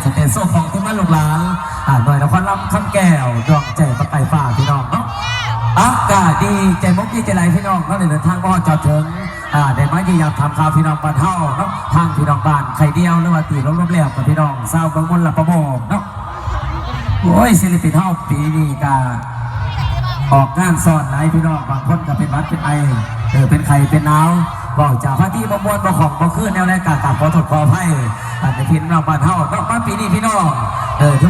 สเตจโซ่ของที่มันลูกหลานหน่วยนครลำคำแก้วดวงใจประกายฟ้าพี่น้องเนาะอากาศดีใจมุกดีใจไหลพี่น้องเนาะในเดินทางก็จอดถึงได้มายืนยันทำข่าวพี่น้องบ้านเฮาเนาะทางพี่น้องบ้านไข่เดียวหรือว่าตีล้มๆแล้วกับพี่น้องเศร้าบางมนละประโมงเนาะโอ้ยศิลปินเฮาปีนี้กาออกงานสอนไหนพี่น้องบางคนก็เป็นวัดเป็นไอเป็นไข่เป็นหนาวบอกจากพระที่มามวนมาของมาขึ้นแนวแรงกากับขอโทษขออภัยในพี่น้องบ้านเฮาเนาะมาปีนี้พี่น้อง